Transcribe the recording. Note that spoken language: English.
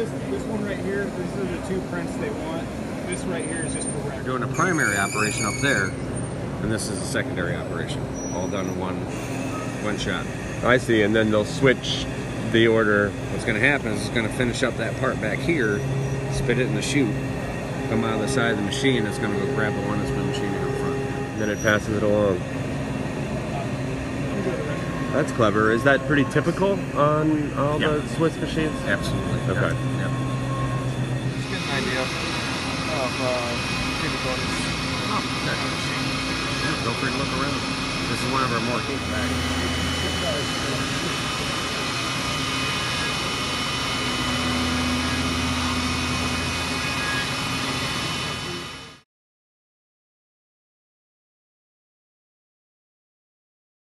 this one right here, these are the 2 prints they want. This right here is just correct. Doing a primary operation up there, and this is a secondary operation, all done in one shot. I see, and then they'll switch the order. What's going to happen is it's going to finish up that part back here, spit it in the chute, come out of the side of the machine. It's going to go grab the one that's been machining up front. And then it passes it along. That's clever. Is that pretty typical on all the Swiss machines? Absolutely. Okay. Yep. Just get an idea of capabilities. Oh, okay. Yeah, feel free to look around. This is one of our more capable bags.